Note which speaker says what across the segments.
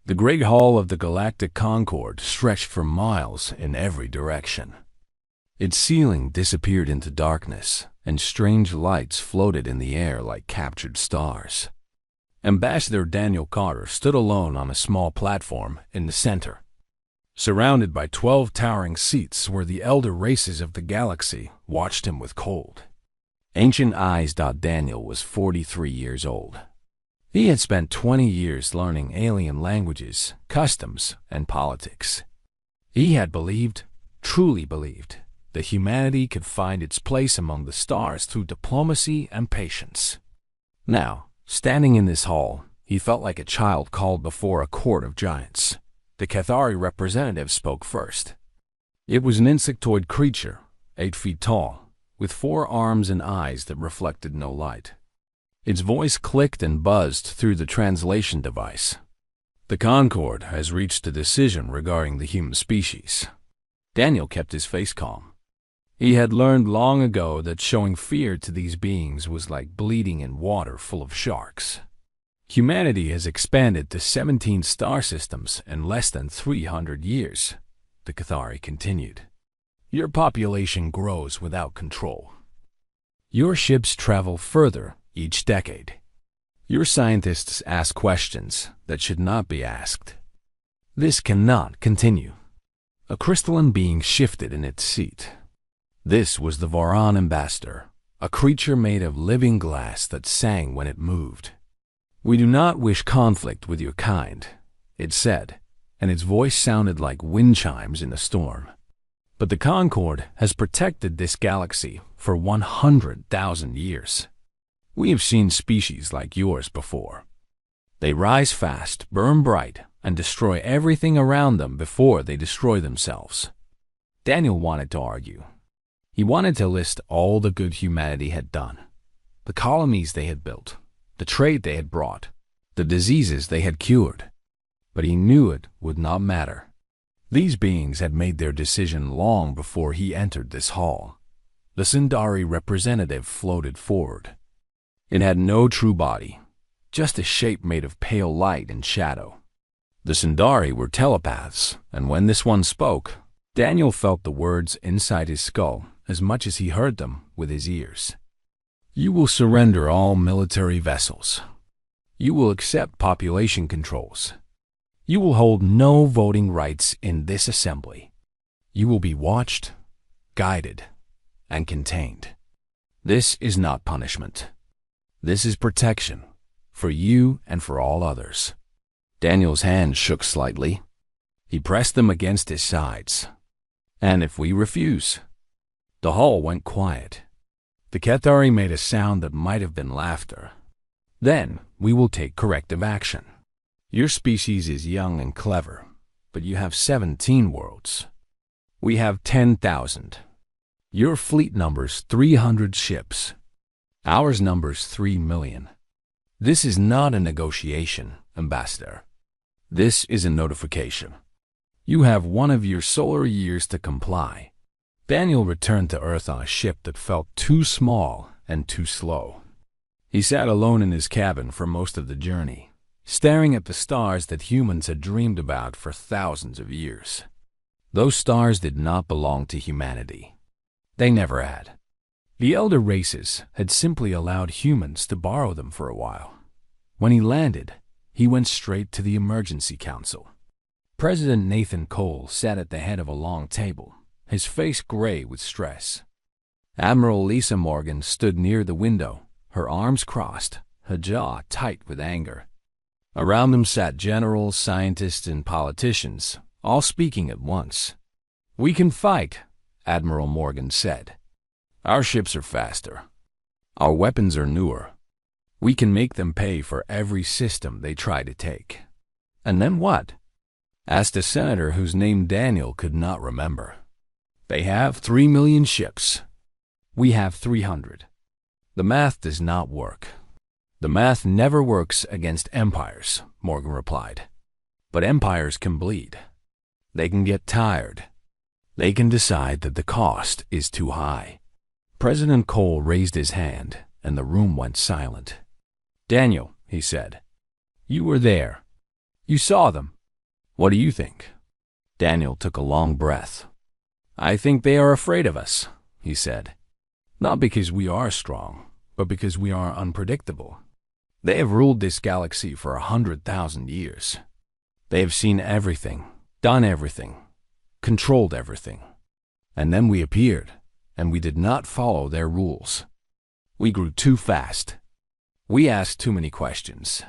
Speaker 1: The great hall of the Galactic Concord stretched for miles in every direction. Its ceiling disappeared into darkness, and strange lights floated in the air like captured stars. Ambassador Daniel Carter stood alone on a small platform in the center. Surrounded by 12 towering seats where the elder races of the galaxy watched him with cold. Ancient Eyes. Daniel was 43 years old. He had spent 20 years learning alien languages, customs, and politics. He had believed, truly believed, that humanity could find its place among the stars through diplomacy and patience. Now, standing in this hall, he felt like a child called before a court of giants. The Cathari representative spoke first. It was an insectoid creature, 8 feet tall, with 4 arms and eyes that reflected no light. Its voice clicked and buzzed through the translation device. The Concord has reached a decision regarding the human species. Daniel kept his face calm. He had learned long ago that showing fear to these beings was like bleeding in water full of sharks. Humanity has expanded to 17 star systems in less than 300 years, the Cathari continued. Your population grows without control. Your ships travel further each decade. Your scientists ask questions that should not be asked. This cannot continue. A crystalline being shifted in its seat. This was the Varan ambassador, a creature made of living glass that sang when it moved. We do not wish conflict with your kind, it said, and its voice sounded like wind chimes in a storm. But the Concord has protected this galaxy for 100,000 years. We have seen species like yours before. They rise fast, burn bright, and destroy everything around them before they destroy themselves. Daniel wanted to argue. He wanted to list all the good humanity had done, the colonies they had built, the trade they had brought, the diseases they had cured. But he knew it would not matter. These beings had made their decision long before he entered this hall. The Sindari representative floated forward. It had no true body, just a shape made of pale light and shadow. The Sindari were telepaths, and when this one spoke, Daniel felt the words inside his skull as much as he heard them with his ears. You will surrender all military vessels. You will accept population controls. You will hold no voting rights in this assembly. You will be watched, guided, and contained. This is not punishment. This is protection, for you and for all others. Daniel's hands shook slightly. He pressed them against his sides. And if we refuse? The hall went quiet. The Cathari made a sound that might have been laughter. Then we will take corrective action. Your species is young and clever, but you have 17 worlds. We have 10,000. Your fleet numbers 300 ships. Ours numbers 3 million. This is not a negotiation, Ambassador. This is a notification. You have one of your solar years to comply. Daniel returned to Earth on a ship that felt too small and too slow. He sat alone in his cabin for most of the journey, staring at the stars that humans had dreamed about for thousands of years. Those stars did not belong to humanity. They never had. The elder races had simply allowed humans to borrow them for a while. When he landed, he went straight to the Emergency Council. President Nathan Cole sat at the head of a long table, his face gray with stress. Admiral Lisa Morgan stood near the window, her arms crossed, her jaw tight with anger. Around them sat generals, scientists, and politicians, all speaking at once. We can fight, Admiral Morgan said. Our ships are faster. Our weapons are newer. We can make them pay for every system they try to take. And then what? Asked a senator whose name Daniel could not remember. They have 3 million ships. We have 300. The math does not work. The math never works against empires, Morgan replied. But empires can bleed. They can get tired. They can decide that the cost is too high. President Cole raised his hand, and the room went silent. Daniel, he said, you were there. You saw them. What do you think? Daniel took a long breath. I think they are afraid of us, he said. Not because we are strong, but because we are unpredictable. They have ruled this galaxy for 100,000 years. They have seen everything, done everything, controlled everything. And then we appeared, and we did not follow their rules. We grew too fast. We asked too many questions.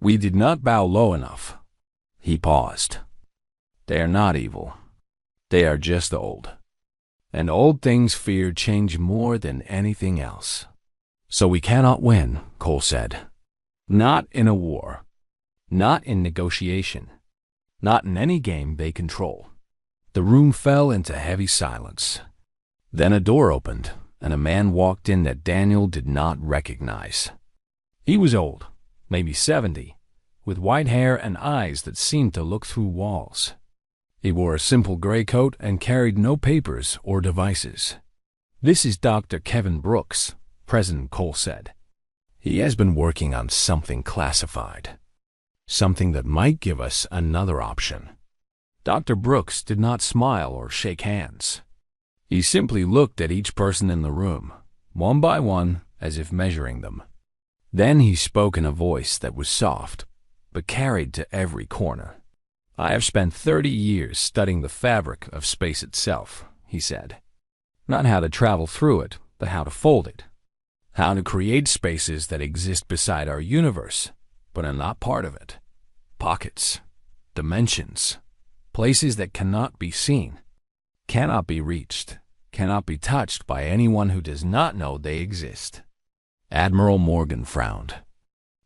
Speaker 1: We did not bow low enough. He paused. They are not evil. They are just old. And old things fear change more than anything else. So we cannot win, Cole said. Not in a war. Not in negotiation. Not in any game they control. The room fell into heavy silence. Then a door opened, and a man walked in that Daniel did not recognize. He was old, maybe 70, with white hair and eyes that seemed to look through walls. He wore a simple gray coat and carried no papers or devices. This is Dr. Kevin Brooks, President Cole said. He has been working on something classified. Something that might give us another option. Dr. Brooks did not smile or shake hands. He simply looked at each person in the room, one by one, as if measuring them. Then he spoke in a voice that was soft, but carried to every corner. I have spent 30 years studying the fabric of space itself, he said. Not how to travel through it, but how to fold it. How to create spaces that exist beside our universe, but are not part of it. Pockets, dimensions, places that cannot be seen, cannot be reached, cannot be touched by anyone who does not know they exist. Admiral Morgan frowned.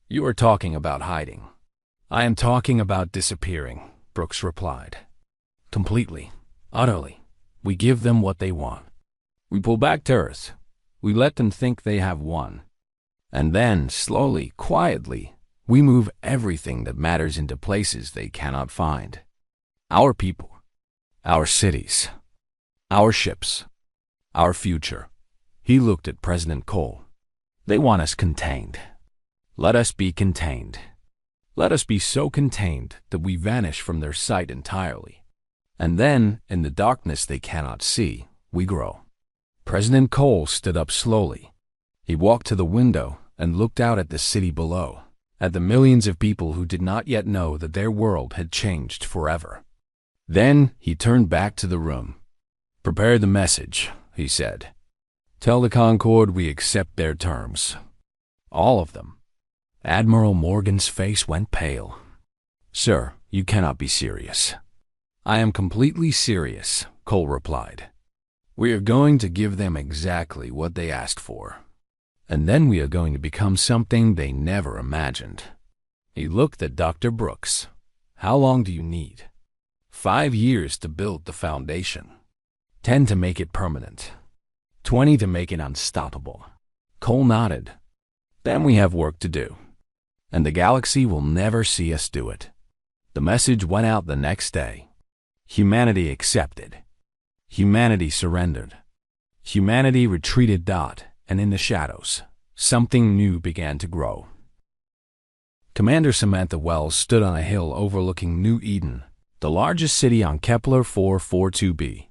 Speaker 1: You are talking about hiding. I am talking about disappearing, Brooks replied. Completely, utterly. We give them what they want. We pull back to Earth. We let them think they have won. And then, slowly, quietly, we move everything that matters into places they cannot find. Our people, our cities, our ships, our future. He looked at President Cole. They want us contained. Let us be contained. Let us be so contained that we vanish from their sight entirely. And then, in the darkness they cannot see, we grow. President Cole stood up slowly. He walked to the window and looked out at the city below, at the millions of people who did not yet know that their world had changed forever. Then he turned back to the room. Prepare the message, he said. Tell the Concord we accept their terms. All of them. Admiral Morgan's face went pale. Sir, you cannot be serious. I am completely serious, Cole replied. We are going to give them exactly what they asked for. And then we are going to become something they never imagined. He looked at Dr. Brooks. How long do you need? 5 years to build the foundation. 10 to make it permanent. 20 to make it unstoppable. Cole nodded. Then we have work to do. And the galaxy will never see us do it. The message went out the next day. Humanity accepted. Humanity surrendered. Humanity retreated. And in the shadows, something new began to grow. Commander Samantha Wells stood on a hill overlooking New Eden, the largest city on Kepler 442b.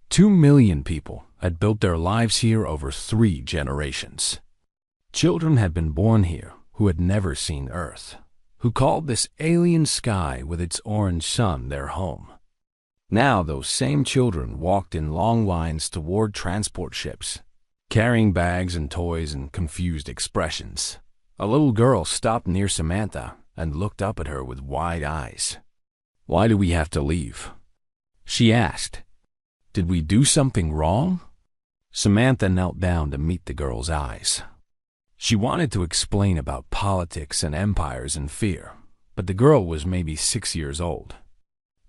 Speaker 1: 2 million people had built their lives here over 3 generations. Children had been born here who had never seen Earth, who called this alien sky with its orange sun their home. Now those same children walked in long lines toward transport ships, carrying bags and toys and confused expressions. A little girl stopped near Samantha and looked up at her with wide eyes. Why do we have to leave? She asked. Did we do something wrong? Samantha knelt down to meet the girl's eyes. She wanted to explain about politics and empires and fear, but the girl was maybe 6 years old.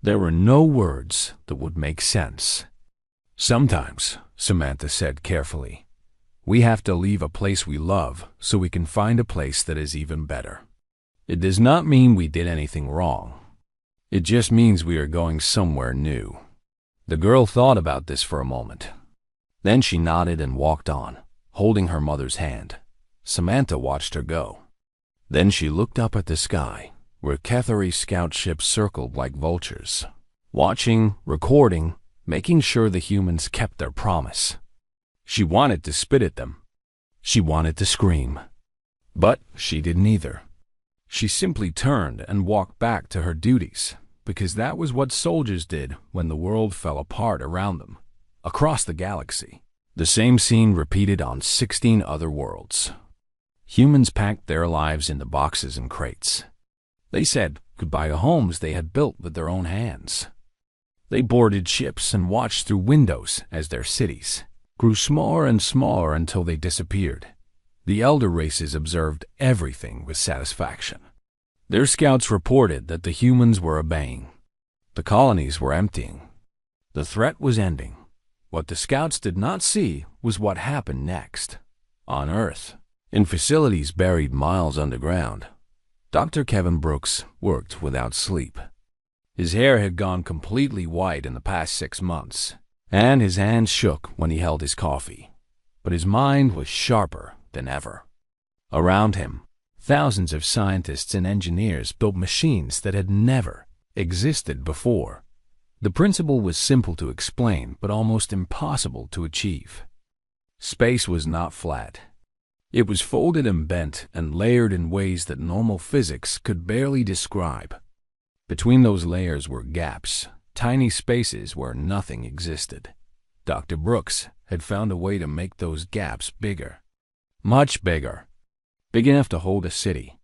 Speaker 1: There were no words that would make sense. Sometimes, Samantha said carefully, we have to leave a place we love so we can find a place that is even better. It does not mean we did anything wrong. It just means we are going somewhere new. The girl thought about this for a moment. Then she nodded and walked on, holding her mother's hand. Samantha watched her go. Then she looked up at the sky, where Cathari scout ships circled like vultures, watching, recording, making sure the humans kept their promise. She wanted to spit at them. She wanted to scream. But she didn't either. She simply turned and walked back to her duties, because that was what soldiers did when the world fell apart around them, across the galaxy. The same scene repeated on 16 other worlds. Humans packed their lives into boxes and crates. They said goodbye to homes they had built with their own hands. They boarded ships and watched through windows as their cities grew smaller and smaller until they disappeared. The elder races observed everything with satisfaction. Their scouts reported that the humans were obeying. The colonies were emptying. The threat was ending. What the scouts did not see was what happened next. On Earth, in facilities buried miles underground, Dr. Kevin Brooks worked without sleep. His hair had gone completely white in the past 6 months, and his hands shook when he held his coffee. But his mind was sharper than ever. Around him, thousands of scientists and engineers built machines that had never existed before. The principle was simple to explain, but almost impossible to achieve. Space was not flat. It was folded and bent and layered in ways that normal physics could barely describe. Between those layers were gaps, tiny spaces where nothing existed. Dr. Brooks had found a way to make those gaps bigger. Much bigger. Big enough to hold a city.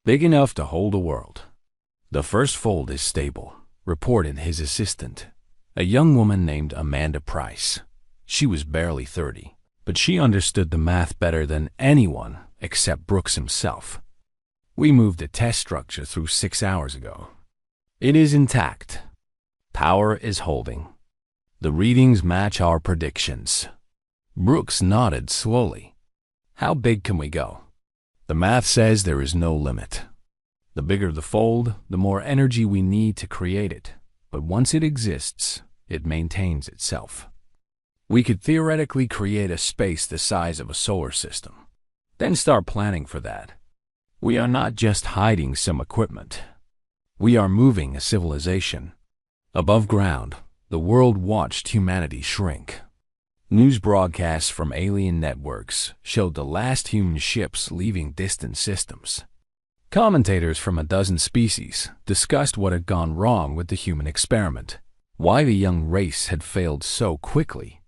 Speaker 1: Big enough to hold a world. "The first fold is stable," reported his assistant, a young woman named Amanda Price. She was barely 30, but she understood the math better than anyone except Brooks himself. "We moved the test structure through 6 hours ago. It is intact. Power is holding. The readings match our predictions." Brooks nodded slowly. "How big can we go?" "The math says there is no limit. The bigger the fold, the more energy we need to create it. But once it exists, it maintains itself. We could theoretically create a space the size of a solar system, then start planning for that. We are not just hiding some equipment. We are moving a civilization." Above ground, the world watched humanity shrink. News broadcasts from alien networks showed the last human ships leaving distant systems. Commentators from a dozen species discussed what had gone wrong with the human experiment, why the young race had failed so quickly,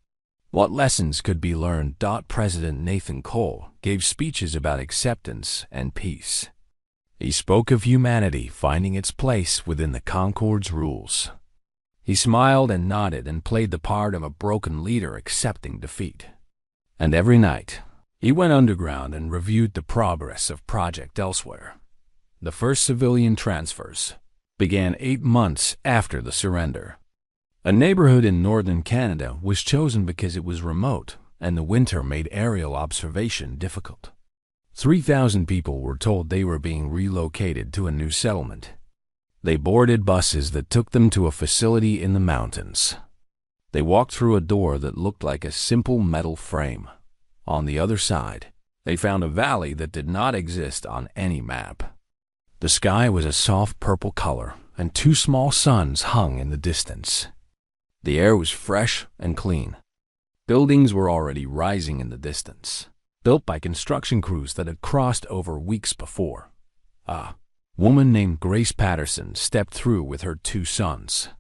Speaker 1: what lessons could be learned. President Nathan Cole gave speeches about acceptance and peace. He spoke of humanity finding its place within the Concord's rules. He smiled and nodded and played the part of a broken leader accepting defeat. And every night, he went underground and reviewed the progress of Project Elsewhere. The first civilian transfers began 8 months after the surrender. A neighborhood in northern Canada was chosen because it was remote and the winter made aerial observation difficult. 3,000 people were told they were being relocated to a new settlement. They boarded buses that took them to a facility in the mountains. They walked through a door that looked like a simple metal frame. On the other side, they found a valley that did not exist on any map. The sky was a soft purple color, and 2 small suns hung in the distance. The air was fresh and clean. Buildings were already rising in the distance, built by construction crews that had crossed over weeks before. A woman named Grace Patterson stepped through with her 2 sons.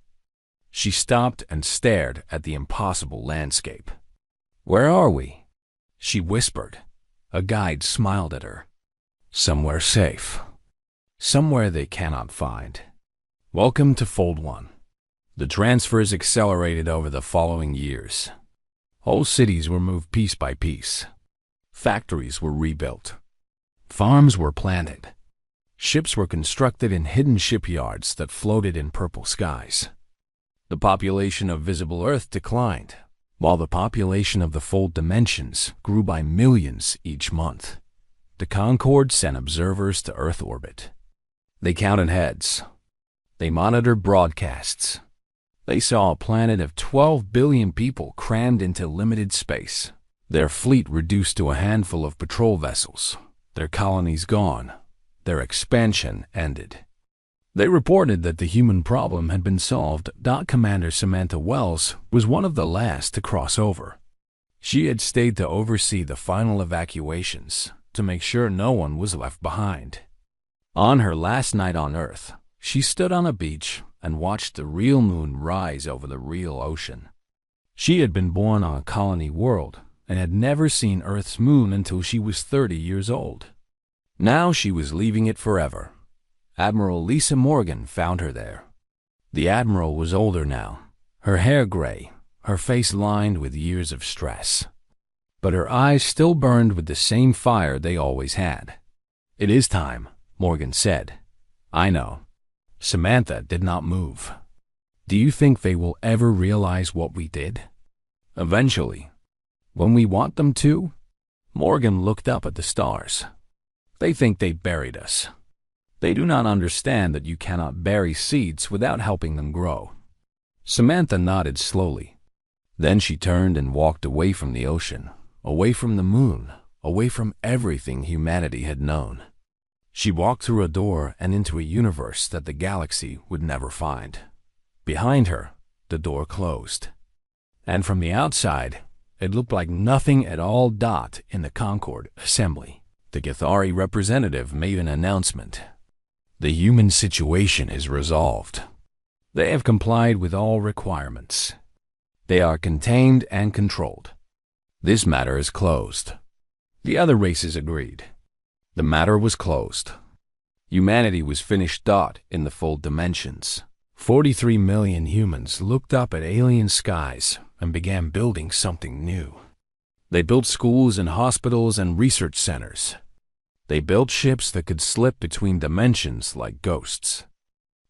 Speaker 1: She stopped and stared at the impossible landscape. "Where are we?" she whispered. A guide smiled at her. "Somewhere safe. Somewhere they cannot find. Welcome to Fold 1. The transfers accelerated over the following years. Whole cities were moved piece by piece. Factories were rebuilt. Farms were planted. Ships were constructed in hidden shipyards that floated in purple skies. The population of visible Earth declined, while the population of the Fold dimensions grew by millions each month. The Concorde sent observers to Earth orbit. They counted heads. They monitored broadcasts. They saw a planet of 12 billion people crammed into limited space. Their fleet reduced to a handful of patrol vessels. Their colonies gone. Their expansion ended. They reported that the human problem had been solved. Commander Samantha Wells was one of the last to cross over. She had stayed to oversee the final evacuations, to make sure no one was left behind. On her last night on Earth, she stood on a beach and watched the real moon rise over the real ocean. She had been born on a colony world and had never seen Earth's moon until she was 30 years old. Now she was leaving it forever. Admiral Lisa Morgan found her there. The Admiral was older now, her hair gray, her face lined with years of stress. But her eyes still burned with the same fire they always had. "It is time," Morgan said. "I know." Samantha did not move. "Do you think they will ever realize what we did?" "Eventually. When we want them to?" Morgan looked up at the stars. "They think they buried us. They do not understand that you cannot bury seeds without helping them grow." Samantha nodded slowly. Then she turned and walked away from the ocean, away from the moon, away from everything humanity had known. She walked through a door and into a universe that the galaxy would never find. Behind her, the door closed. And from the outside, it looked like nothing at all. In the Concord assembly, the Gathari representative made an announcement. "The human situation is resolved. They have complied with all requirements. They are contained and controlled. This matter is closed." The other races agreed. The matter was closed. Humanity was finished. In the full dimensions, 43 million humans looked up at alien skies and began building something new. They built schools and hospitals and research centers. They built ships that could slip between dimensions like ghosts.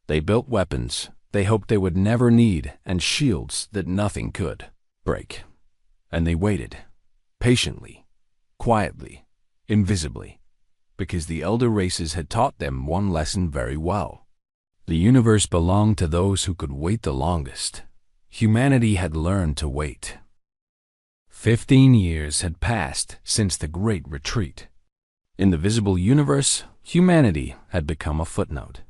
Speaker 1: They built weapons they hoped they would never need and shields that nothing could break. And they waited, patiently, quietly, invisibly, because the elder races had taught them one lesson very well. The universe belonged to those who could wait the longest. Humanity had learned to wait. 15 years had passed since the Great Retreat. In the visible universe, humanity had become a footnote.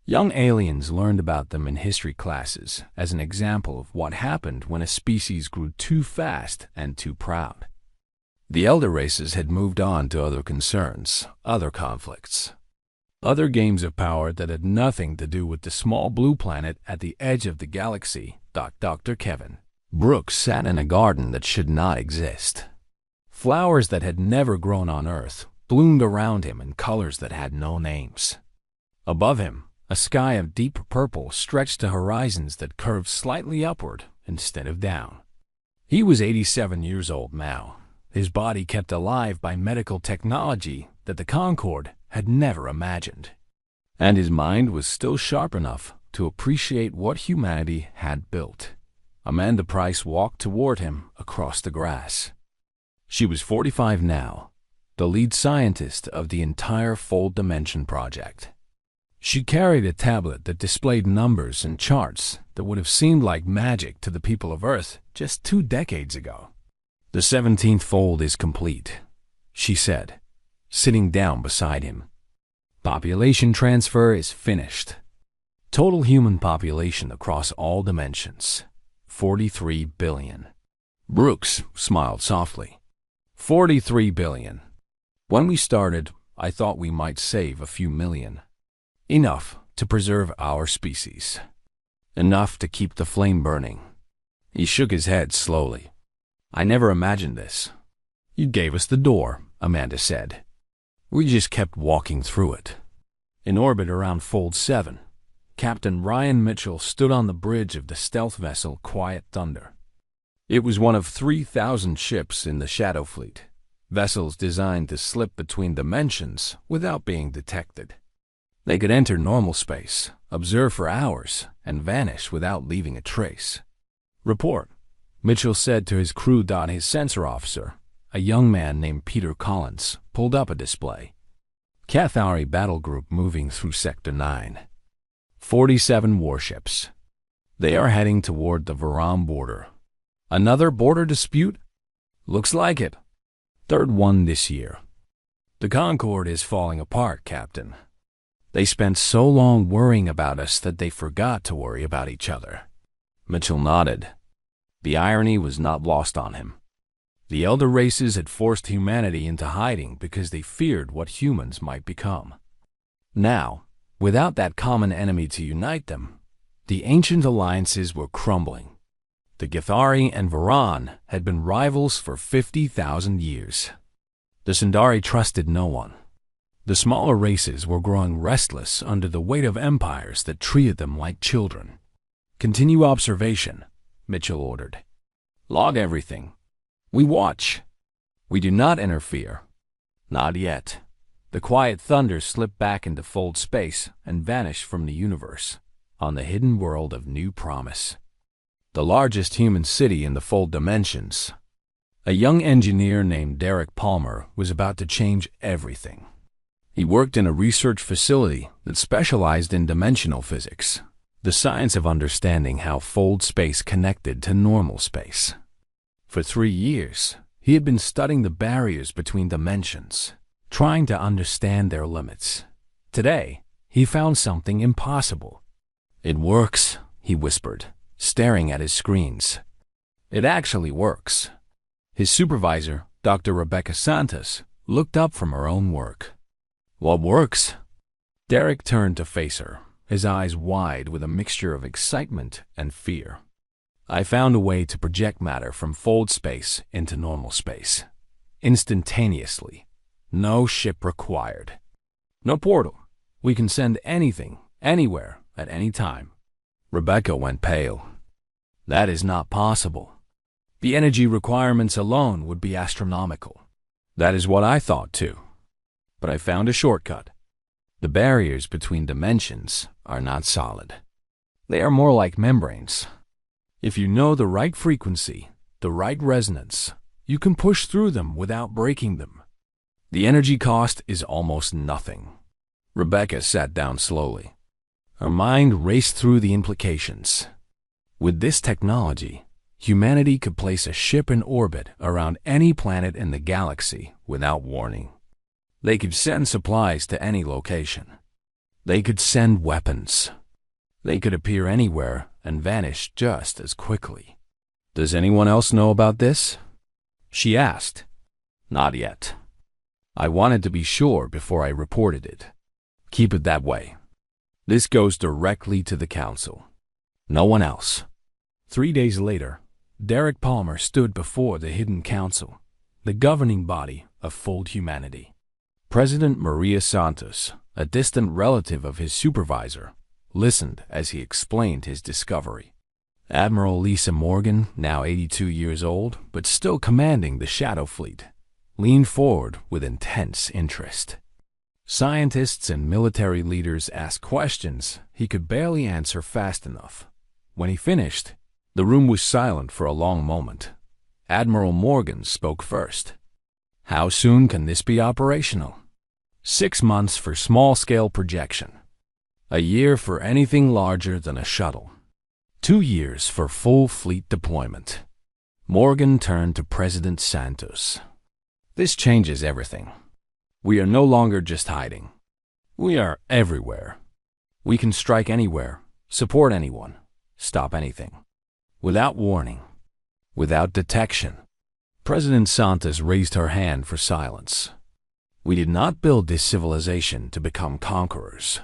Speaker 1: Young aliens learned about them in history classes as an example of what happened when a species grew too fast and too proud. The elder races had moved on to other concerns, other conflicts, other games of power that had nothing to do with the small blue planet at the edge of the galaxy. Dr. Kevin Brooks sat in a garden that should not exist. Flowers that had never grown on Earth bloomed around him in colors that had no names. Above him, a sky of deep purple stretched to horizons that curved slightly upward instead of down. He was 87 years old now, his body kept alive by medical technology that the Concord had never imagined. And his mind was still sharp enough to appreciate what humanity had built. Amanda Price walked toward him across the grass. She was 45 now, the lead scientist of the entire Full Dimension project. She carried a tablet that displayed numbers and charts that would have seemed like magic to the people of Earth just 2 decades ago. "The 17th fold is complete," she said, sitting down beside him. "Population transfer is finished. Total human population across all dimensions, 43 billion. Brooks smiled softly. 43 billion. When we started, I thought we might save a few million. Enough to preserve our species. Enough to keep the flame burning." He shook his head slowly. "I never imagined this." "You gave us the door," Amanda said. "We just kept walking through it." In orbit around Fold 7, Captain Ryan Mitchell stood on the bridge of the stealth vessel Quiet Thunder. It was one of 3,000 ships in the Shadow Fleet, vessels designed to slip between dimensions without being detected. They could enter normal space, observe for hours, and vanish without leaving a trace. "Report," Mitchell said to his crew. His sensor officer, a young man named Peter Collins, pulled up a display. Cathari battle group moving through Sector 9. 47 warships. They are heading toward the Varam border. Another border dispute? Looks like it. 3rd one this year. The Concord is falling apart, Captain. They spent so long worrying about us that they forgot to worry about each other. Mitchell nodded. The irony was not lost on him. The elder races had forced humanity into hiding because they feared what humans might become. Now, without that common enemy to unite them, the ancient alliances were crumbling. The Githari and Varan had been rivals for 50,000 years. The Sundari trusted no one. The smaller races were growing restless under the weight of empires that treated them like children. "Continue observation," Mitchell ordered. "Log everything. We watch. We do not interfere." Not yet. The quiet thunder slipped back into fold space and vanished from the universe, on the hidden world of New Promise, the largest human city in the fold dimensions. A young engineer named Derek Palmer was about to change everything. He worked in a research facility that specialized in dimensional physics, the science of understanding how fold space connected to normal space. For 3 years, he had been studying the barriers between dimensions, trying to understand their limits. Today, he found something impossible. "It works," he whispered, staring at his screens. "It actually works." His supervisor, Dr. Rebecca Santos, looked up from her own work. "What works?" Derek turned to face her, his eyes wide with a mixture of excitement and fear. "I found a way to project matter from fold space into normal space, instantaneously. No ship required. No portal. We can send anything, anywhere, at any time." Rebecca went pale. "That is not possible. The energy requirements alone would be astronomical." "That is what I thought too. But I found a shortcut. The barriers between dimensions are not solid. They are more like membranes. If you know the right frequency, the right resonance, you can push through them without breaking them. The energy cost is almost nothing." Rebecca sat down slowly. Her mind raced through the implications. With this technology, humanity could place a ship in orbit around any planet in the galaxy without warning. They could send supplies to any location. They could send weapons. They could appear anywhere and vanish just as quickly. "Does anyone else know about this?" she asked. "Not yet. I wanted to be sure before I reported it. Keep it that way. This goes directly to the Council. No one else." 3 days later, Derek Palmer stood before the Hidden Council, the governing body of Fold Humanity. President Maria Santos, a distant relative of his supervisor, listened as he explained his discovery. Admiral Lisa Morgan, now 82 years old, but still commanding the Shadow Fleet, leaned forward with intense interest. Scientists and military leaders asked questions he could barely answer fast enough. When he finished, the room was silent for a long moment. Admiral Morgan spoke first. "How soon can this be operational?" 6 months for small-scale projection. A year for anything larger than a shuttle. 2 years for full fleet deployment. Morgan turned to President Santos. "This changes everything. We are no longer just hiding. We are everywhere. We can strike anywhere, support anyone, stop anything. Without warning. Without detection." President Santos raised her hand for silence. "We did not build this civilization to become conquerors.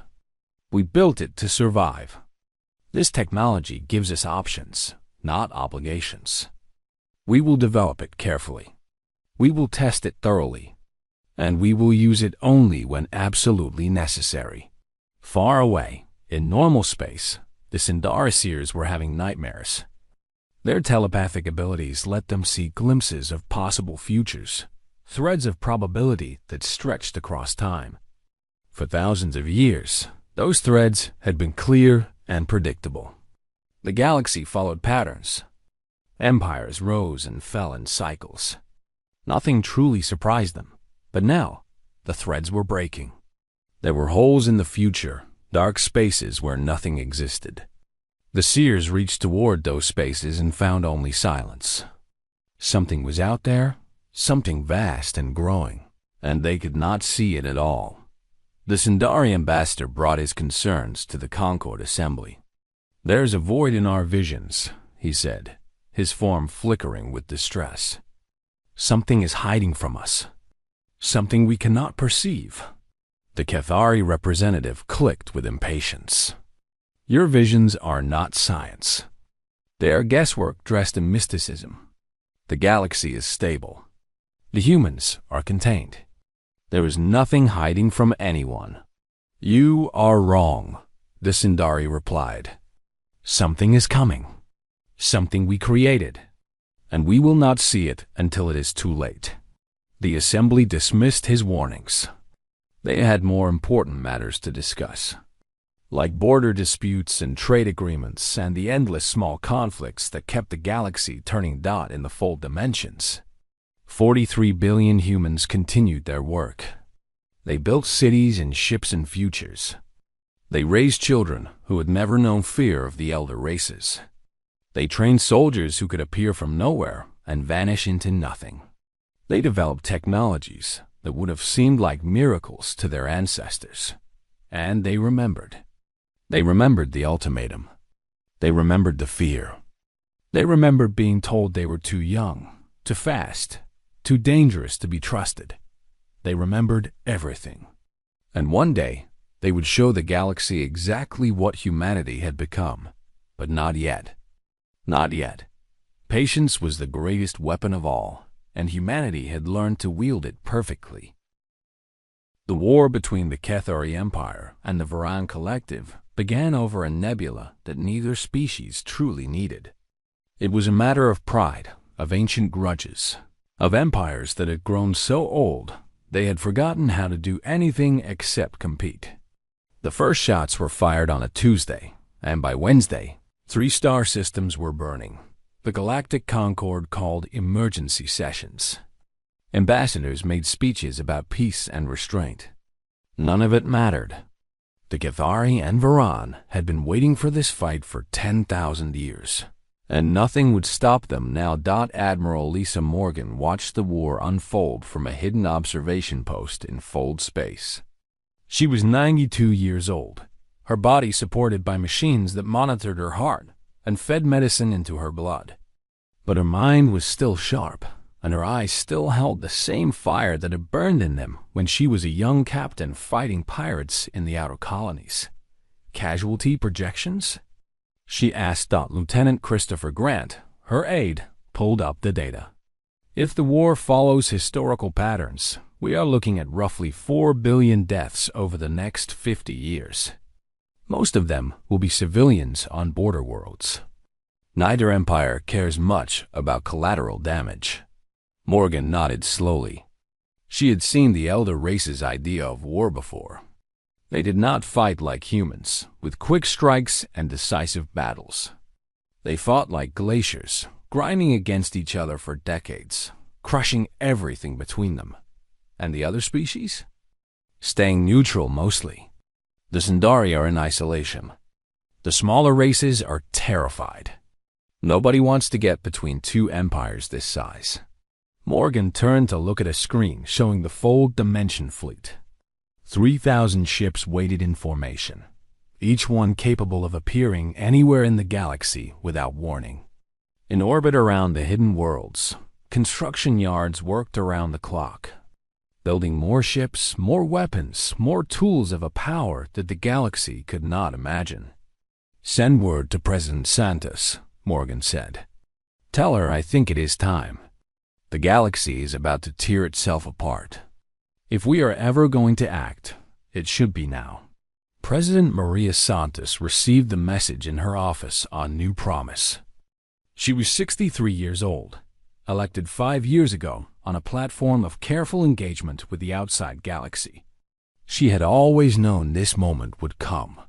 Speaker 1: We built it to survive. This technology gives us options, not obligations. We will develop it carefully. We will test it thoroughly. And we will use it only when absolutely necessary." Far away, in normal space, the Sindarseers were having nightmares. Their telepathic abilities let them see glimpses of possible futures, threads of probability that stretched across time. For thousands of years, those threads had been clear and predictable. The galaxy followed patterns. Empires rose and fell in cycles. Nothing truly surprised them, but now the threads were breaking. There were holes in the future, dark spaces where nothing existed. The seers reached toward those spaces and found only silence. Something was out there, something vast and growing, and they could not see it at all. The Sundari ambassador brought his concerns to the Concord assembly. "There's a void in our visions," he said, his form flickering with distress. "Something is hiding from us. Something we cannot perceive." The Cathari representative clicked with impatience. "Your visions are not science. They are guesswork dressed in mysticism. The galaxy is stable. The humans are contained. There is nothing hiding from anyone." "You are wrong," the Sundari replied. "Something is coming. Something we created. And we will not see it until it is too late." The assembly dismissed his warnings. They had more important matters to discuss, like border disputes and trade agreements and the endless small conflicts that kept the galaxy turning dot in the fold dimensions. 43 billion humans continued their work. They built cities and ships and futures. They raised children who had never known fear of the elder races. They trained soldiers who could appear from nowhere and vanish into nothing. They developed technologies that would have seemed like miracles to their ancestors. And they remembered. They remembered the ultimatum. They remembered the fear. They remembered being told they were too young, too fast, too dangerous to be trusted. They remembered everything. And one day, they would show the galaxy exactly what humanity had become. But not yet. Not yet. Patience was the greatest weapon of all, and humanity had learned to wield it perfectly. The war between the Cathari Empire and the Varan Collective began over a nebula that neither species truly needed. It was a matter of pride, of ancient grudges, of empires that had grown so old they had forgotten how to do anything except compete. The first shots were fired on a Tuesday, and by Wednesday, 3 star systems were burning. The Galactic Concord called emergency sessions. Ambassadors made speeches about peace and restraint. None of it mattered. The Cathari and Varan had been waiting for this fight for 10,000 years, and nothing would stop them now. Admiral Lisa Morgan watched the war unfold from a hidden observation post in Fold space. She was 92 years old, her body supported by machines that monitored her heart and fed medicine into her blood. But her mind was still sharp, and her eyes still held the same fire that had burned in them when she was a young captain fighting pirates in the outer colonies. Casualty projections? She asked. Lieutenant Christopher Grant, her aide, pulled up the data. If the war follows historical patterns, we are looking at roughly 4 billion deaths over the next 50 years. Most of them will be civilians on border worlds. Neither empire cares much about collateral damage. Morgan nodded slowly. She had seen the elder race's idea of war before. They did not fight like humans, with quick strikes and decisive battles. They fought like glaciers, grinding against each other for decades, crushing everything between them. And the other species? Staying neutral mostly. The Sundari are in isolation. The smaller races are terrified. Nobody wants to get between 2 empires this size. Morgan turned to look at a screen showing the Fold Dimension fleet. 3,000 ships waited in formation, each one capable of appearing anywhere in the galaxy without warning. In orbit around the hidden worlds, construction yards worked around the clock, building more ships, more weapons, more tools of a power that the galaxy could not imagine. "Send word to President Santos," Morgan said. "Tell her I think it is time. The galaxy is about to tear itself apart. If we are ever going to act, it should be now." President Maria Santos received the message in her office on New Promise. She was 63 years old, elected 5 years ago on a platform of careful engagement with the outside galaxy. She had always known this moment would come.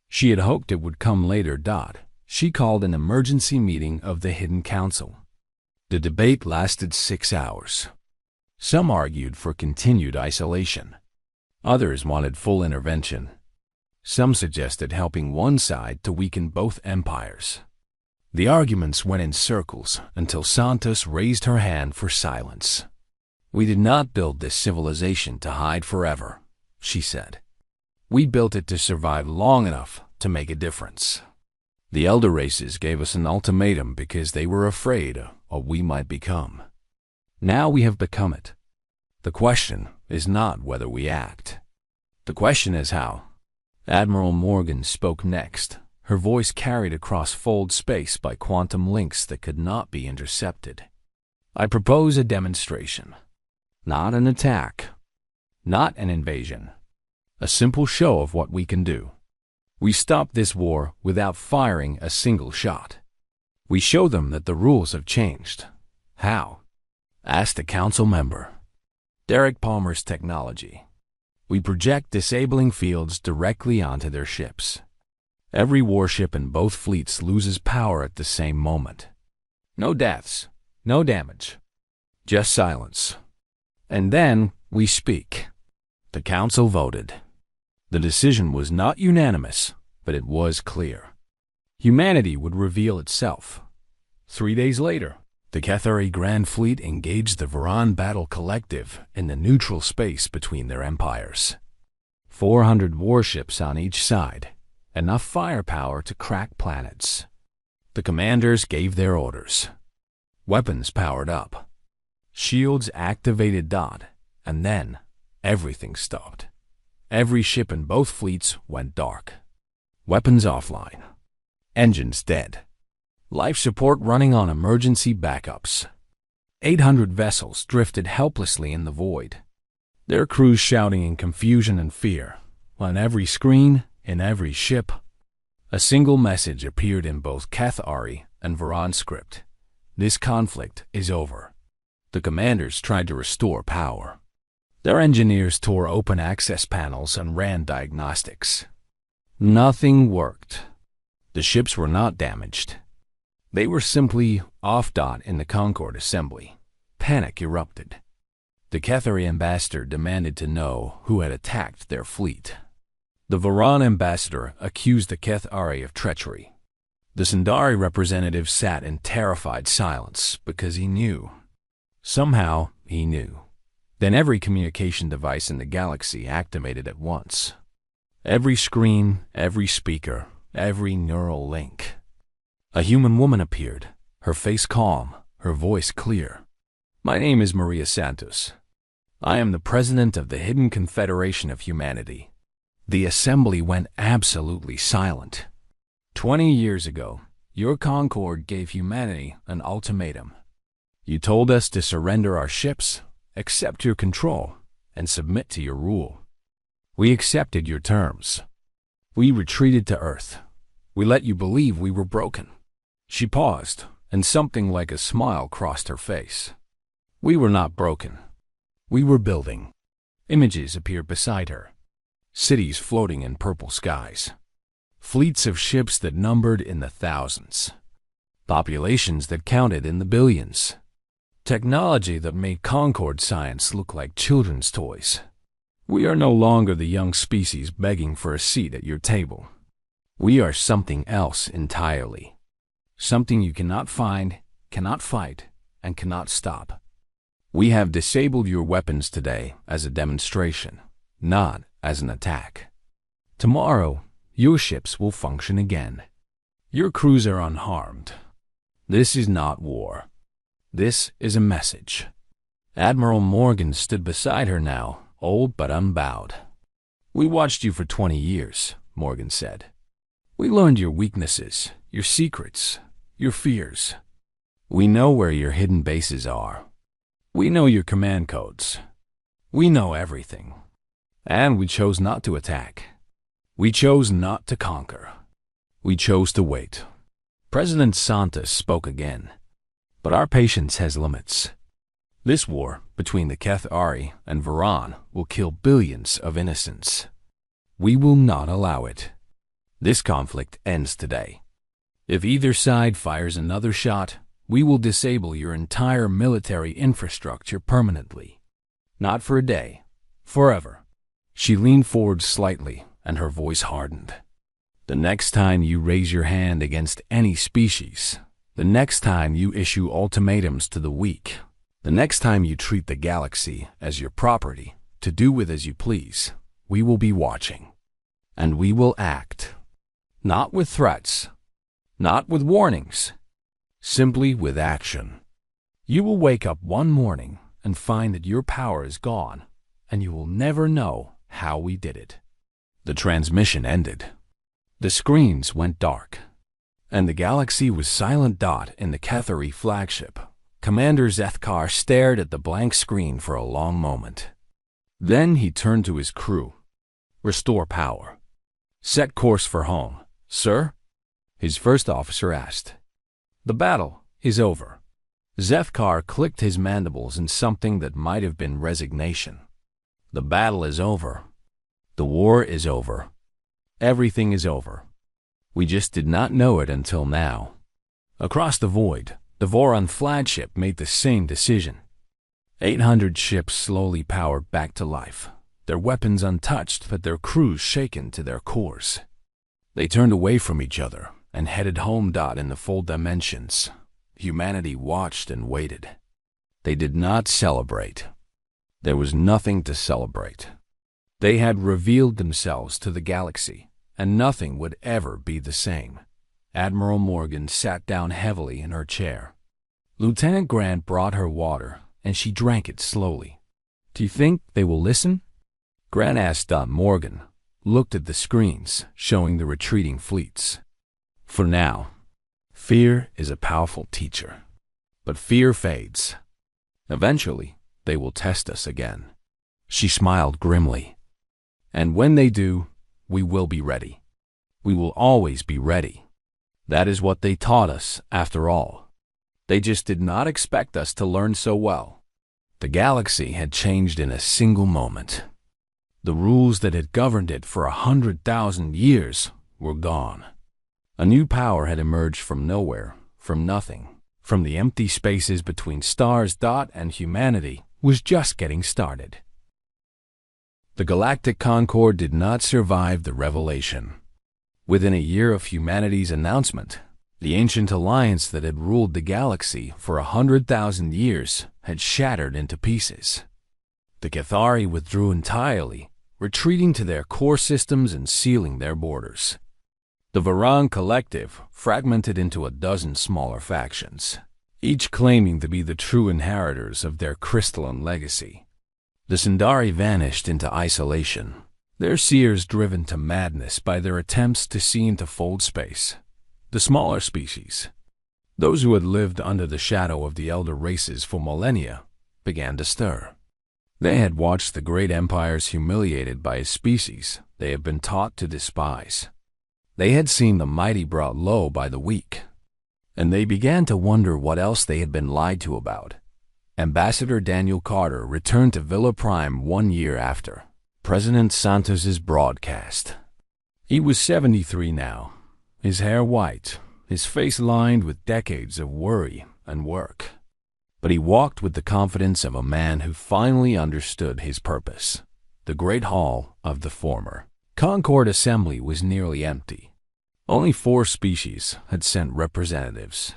Speaker 1: She had hoped it would come later. She called an emergency meeting of the Hidden Council. The debate lasted 6 hours. Some argued for continued isolation. Others wanted full intervention. Some suggested helping one side to weaken both empires. The arguments went in circles until Santos raised her hand for silence. "We did not build this civilization to hide forever," she said. We built it to survive long enough to make a difference. The elder races gave us an ultimatum because they were afraid of what we might become. Now we have become it. The question is not whether we act. The question is how. Admiral Morgan spoke next, her voice carried across fold space by quantum links that could not be intercepted. I propose a demonstration. Not an attack. Not an invasion. A simple show of what we can do. We stop this war without firing a single shot. We show them that the rules have changed. How? Ask the council member. Derek Palmer's technology. We project disabling fields directly onto their ships. Every warship in both fleets loses power at the same moment. No deaths, no damage, just silence. And then we speak. The council voted. The decision was not unanimous, but it was clear. Humanity would reveal itself. 3 days later, the Cathari Grand Fleet engaged the Varan Battle Collective in the neutral space between their empires. 400 warships on each side, enough firepower to crack planets. The commanders gave their orders. Weapons powered up. Shields activated . And then everything stopped. Every ship in both fleets went dark. Weapons offline. Engines dead. Life support running on emergency backups. 800 vessels drifted helplessly in the void. Their crews shouting in confusion and fear. On every screen, in every ship, a single message appeared in both Cathari and Varan script. This conflict is over. The commanders tried to restore power. Their engineers tore open access panels and ran diagnostics. Nothing worked. The ships were not damaged. They were simply off. In the Concord assembly. Panic erupted. The Cathari ambassador demanded to know who had attacked their fleet. The Varan ambassador accused the Cathari of treachery. The Sundari representative sat in terrified silence because he knew. Somehow he knew. Then every communication device in the galaxy activated at once. Every screen, every speaker, every neural link. A human woman appeared, her face calm, her voice clear. My name is Maria Santos. I am the president of the Hidden Confederation of Humanity. The assembly went absolutely silent. 20 years ago, your Concord gave humanity an ultimatum. You told us to surrender our ships, accept your control, and submit to your rule. We accepted your terms. We retreated to Earth. We let you believe we were broken. She paused, and something like a smile crossed her face. We were not broken. We were building. Images appeared beside her. Cities floating in purple skies. Fleets of ships that numbered in the thousands. Populations that counted in the billions. Technology that made Concord science look like children's toys. We are no longer the young species begging for a seat at your table. We are something else entirely. Something you cannot find, cannot fight, and cannot stop. We have disabled your weapons today as a demonstration, not as an attack. Tomorrow, your ships will function again. Your crews are unharmed. This is not war. This is a message. Admiral Morgan stood beside her now, old but unbowed. We watched you for 20 years, Morgan said. We learned your weaknesses, your secrets, your fears. We know where your hidden bases are. We know your command codes. We know everything. And we chose not to attack. We chose not to conquer. We chose to wait. President Santos spoke again. But our patience has limits. This war between the Cathari and Varan will kill billions of innocents. We will not allow it. This conflict ends today. If either side fires another shot, we will disable your entire military infrastructure permanently. Not for a day, forever. She leaned forward slightly, and her voice hardened. The next time you raise your hand against any species, the next time you issue ultimatums to the weak, the next time you treat the galaxy as your property to do with as you please, we will be watching. And we will act. Not with threats, not with warnings, simply with action. You will wake up one morning and find that your power is gone, and you will never know how we did it. The transmission ended. The screens went dark, and the galaxy was silent. In the Cathari flagship, Commander Zethkar stared at the blank screen for a long moment. Then he turned to his crew. Restore power. Set course for home, sir? His first officer asked. The battle is over. Zethkar clicked his mandibles in something that might have been resignation. The battle is over. The war is over. Everything is over. We just did not know it until now. Across the void, the Voron flagship made the same decision. 800 ships slowly powered back to life, their weapons untouched but their crews shaken to their cores. They turned away from each other and headed home. In the full dimensions, humanity watched and waited. They did not celebrate. There was nothing to celebrate. They had revealed themselves to the galaxy, and nothing would ever be the same. Admiral Morgan sat down heavily in her chair. Lieutenant Grant brought her water, and she drank it slowly. Do you think they will listen? Grant asked. Morgan looked at the screens showing the retreating fleets. For now, fear is a powerful teacher, but fear fades. Eventually, they will test us again. She smiled grimly. And when they do, we will be ready. We will always be ready. That is what they taught us, after all. They just did not expect us to learn so well. The galaxy had changed in a single moment. The rules that had governed it for 100,000 years were gone. A new power had emerged from nowhere, from nothing, from the empty spaces between stars. And humanity was just getting started. The Galactic Concord did not survive the revelation. Within a year of humanity's announcement, the ancient alliance that had ruled the galaxy for 100,000 years had shattered into pieces. The Cathari withdrew entirely, retreating to their core systems and sealing their borders. The Voron collective fragmented into a dozen smaller factions, each claiming to be the true inheritors of their crystalline legacy. The Sindari vanished into isolation, their seers driven to madness by their attempts to see into fold space. The smaller species, those who had lived under the shadow of the elder races for millennia, began to stir. They had watched the great empires humiliated by a species they had been taught to despise. They had seen the mighty brought low by the weak, and they began to wonder what else they had been lied to about. Ambassador Daniel Carter returned to Villa Prime 1 year after President Santos's broadcast. He was 73 now, his hair white, his face lined with decades of worry and work. But he walked with the confidence of a man who finally understood his purpose. The great hall of the former Concord Assembly was nearly empty. Only 4 species had sent representatives.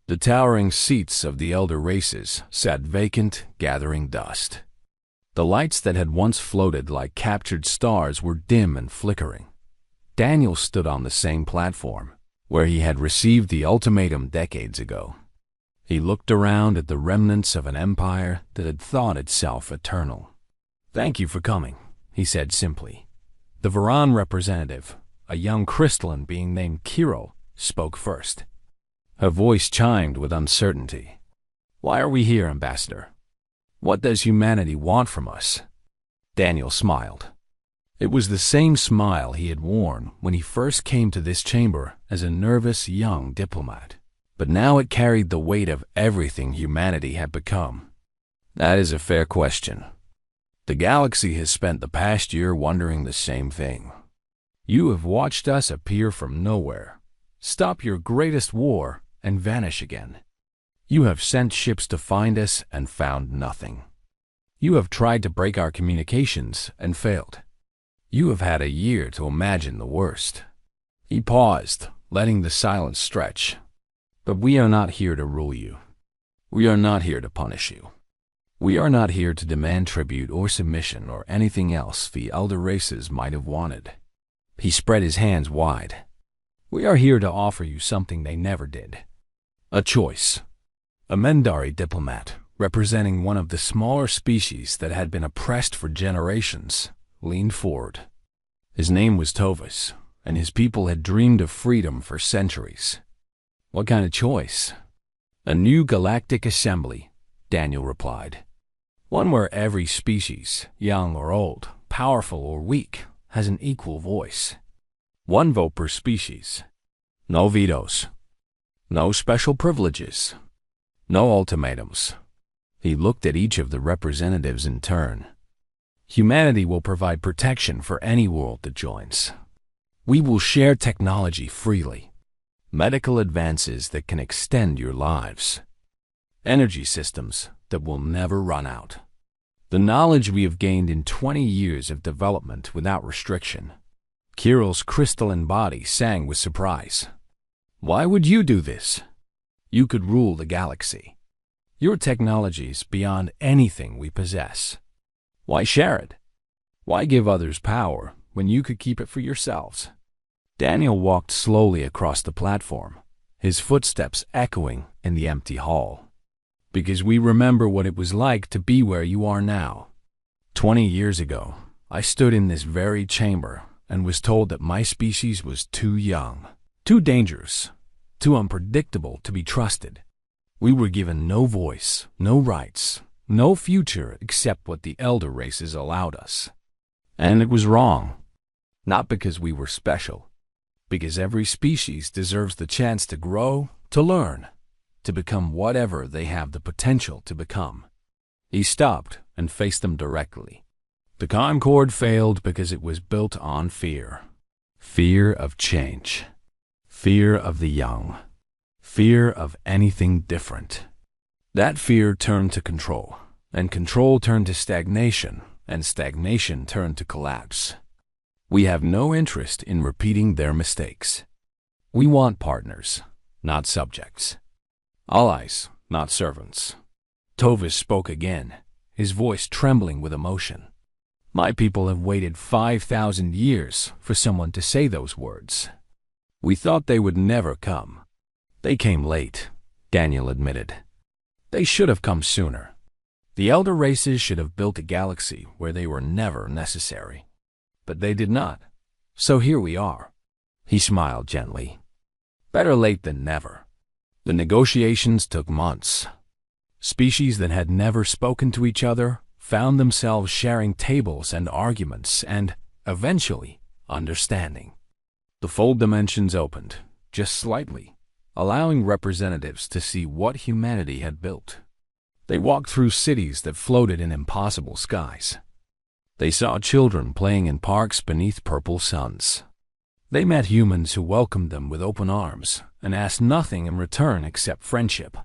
Speaker 1: The towering seats of the elder races sat vacant, gathering dust. The lights that had once floated like captured stars were dim and flickering. Daniel stood on the same platform, where he had received the ultimatum decades ago. He looked around at the remnants of an empire that had thought itself eternal. "Thank you for coming," he said simply. The Voron representative, a young crystalline being named Kiro, spoke first. Her voice chimed with uncertainty. "Why are we here, Ambassador? What does humanity want from us?" Daniel smiled. It was the same smile he had worn when he first came to this chamber as a nervous young diplomat. But now it carried the weight of everything humanity had become. "That is a fair question. The galaxy has spent the past year wondering the same thing. You have watched us appear from nowhere, stop your greatest war, and vanish again. You have sent ships to find us and found nothing. You have tried to break our communications and failed. You have had a year to imagine the worst." He paused, letting the silence stretch. "But we are not here to rule you. We are not here to punish you. We are not here to demand tribute or submission or anything else the elder races might have wanted. He spread his hands wide. "We are here to offer you something they never did. A choice." A Mendari diplomat, representing one of the smaller species that had been oppressed for generations, leaned forward. His name was Tovis, and his people had dreamed of freedom for centuries. "What kind of choice?" "A new galactic assembly," Daniel replied. "One where every species, young or old, powerful or weak, has an equal voice. One vote per species. No vetoes. No special privileges. No ultimatums." He looked at each of the representatives in turn. "Humanity will provide protection for any world that joins. We will share technology freely. Medical advances that can extend your lives. Energy systems that will never run out. The knowledge we have gained in 20 years of development without restriction." Kirill's crystalline body sang with surprise. "Why would you do this? You could rule the galaxy. Your technology is beyond anything we possess. Why share it? Why give others power when you could keep it for yourselves?" Daniel walked slowly across the platform, his footsteps echoing in the empty hall. "Because we remember what it was like to be where you are now. 20 years ago, I stood in this very chamber and was told that my species was too young, too dangerous, too unpredictable to be trusted. We were given no voice, no rights, no future except what the elder races allowed us. And it was wrong. Not because we were special. Because every species deserves the chance to grow, to learn, to become whatever they have the potential to become." He stopped and faced them directly. "The Concord failed because it was built on fear. Fear of change. Fear of the young. Fear of anything different. That fear turned to control, and control turned to stagnation, and stagnation turned to collapse. We have no interest in repeating their mistakes. We want partners, not subjects. Allies, not servants." Tovis spoke again, his voice trembling with emotion. "My people have waited 5,000 years for someone to say those words. We thought they would never come. They came late," Daniel admitted. "They should have come sooner. The elder races should have built a galaxy where they were never necessary. But they did not. So here we are." He smiled gently. "Better late than never." The negotiations took months. Species that had never spoken to each other found themselves sharing tables and arguments and, eventually, understanding. The fold dimensions opened, just slightly, allowing representatives to see what humanity had built. They walked through cities that floated in impossible skies. They saw children playing in parks beneath purple suns. They met humans who welcomed them with open arms and asked nothing in return except friendship.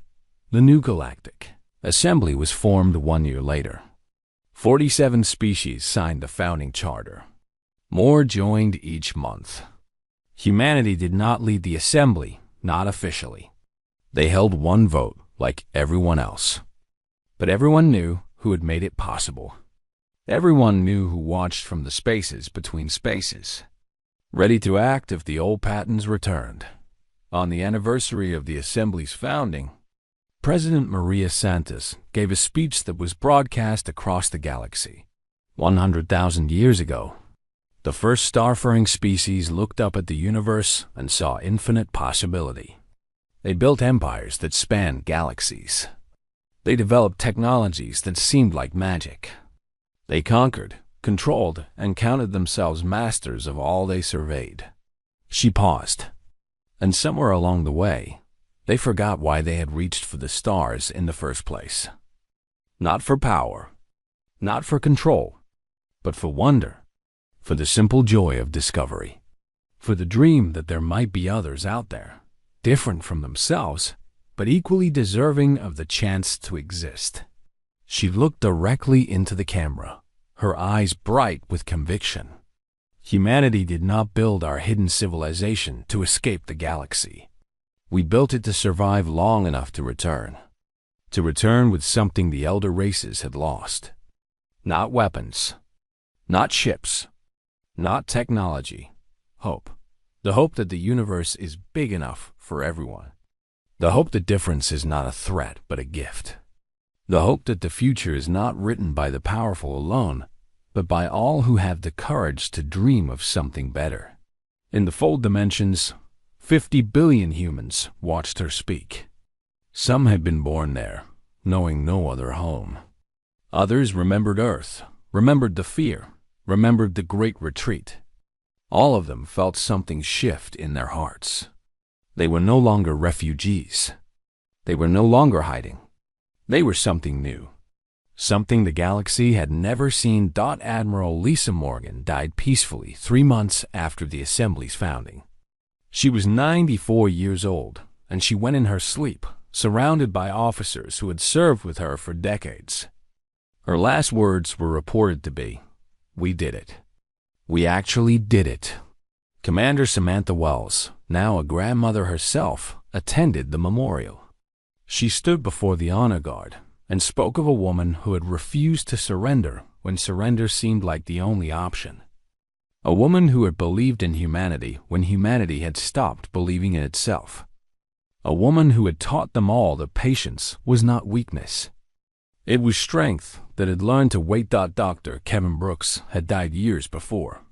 Speaker 1: The new Galactic Assembly was formed 1 year later. 47 species signed the founding charter. More joined each month. Humanity did not lead the assembly, not officially. They held one vote like everyone else. But everyone knew who had made it possible. Everyone knew who watched from the spaces between spaces, ready to act if the old patterns returned. On the anniversary of the Assembly's founding, President Maria Santos gave a speech that was broadcast across the galaxy. 100,000 years ago, the first starfaring species looked up at the universe and saw infinite possibility. They built empires that spanned galaxies. They developed technologies that seemed like magic. They conquered, controlled, and counted themselves masters of all they surveyed. She paused, and somewhere along the way, they forgot why they had reached for the stars in the first place. Not for power, not for control, but for wonder, for the simple joy of discovery, for the dream that there might be others out there, different from themselves, but equally deserving of the chance to exist. She looked directly into the camera, her eyes bright with conviction. Humanity did not build our hidden civilization to escape the galaxy. We built it to survive long enough to return with something the elder races had lost. Not weapons, not ships, not technology, hope. The hope that the universe is big enough for everyone. The hope that difference is not a threat but a gift. The hope that the future is not written by the powerful alone, but by all who have the courage to dream of something better. In the fold dimensions, 50 billion humans watched her speak. Some had been born there, knowing no other home. Others remembered Earth, remembered the fear, remembered the Great Retreat. All of them felt something shift in their hearts. They were no longer refugees. They were no longer hiding. They were something new. Something the galaxy had never seen. Admiral Lisa Morgan died peacefully 3 months after the Assembly's founding. She was 94 years old, and she went in her sleep, surrounded by officers who had served with her for decades. Her last words were reported to be, "We did it. We actually did it." Commander Samantha Wells, now a grandmother herself, attended the memorial. She stood before the honor guard and spoke of a woman who had refused to surrender when surrender seemed like the only option. A woman who had believed in humanity when humanity had stopped believing in itself. A woman who had taught them all that patience was not weakness. It was strength that had learned to wait. Dr. Kevin Brooks had died years before,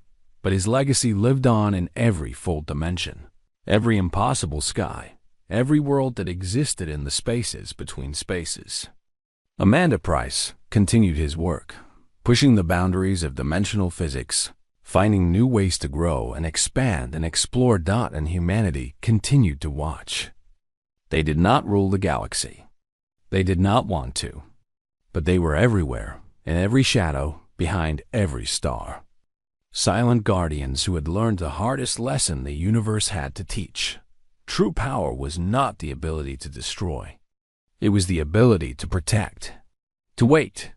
Speaker 1: but his legacy lived on in every fold dimension, every impossible sky, every world that existed in the spaces between spaces. Amanda Price continued his work, pushing the boundaries of dimensional physics, finding new ways to grow and expand and explore. And humanity continued to watch. They did not rule the galaxy. They did not want to. But they were everywhere, in every shadow, behind every star. Silent guardians who had learned the hardest lesson the universe had to teach. True power was not the ability to destroy. It was the ability to protect, to wait,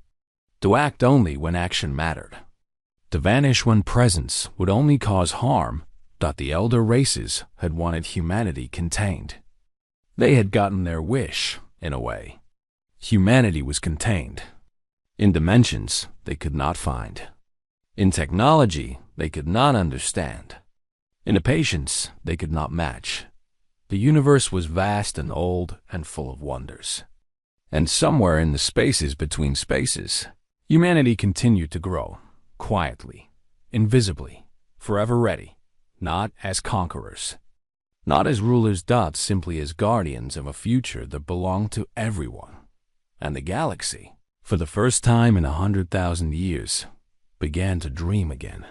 Speaker 1: to act only when action mattered, to vanish when presence would only cause harm. The elder races had wanted humanity contained. They had gotten their wish, in a way. Humanity was contained. In dimensions they could not find. In technology they could not understand. In a patience they could not match. The universe was vast and old and full of wonders. And somewhere in the spaces between spaces, humanity continued to grow, quietly, invisibly, forever ready, not as conquerors, not as rulers. Simply as guardians of a future that belonged to everyone. And the galaxy, for the first time in 100,000 years, began to dream again.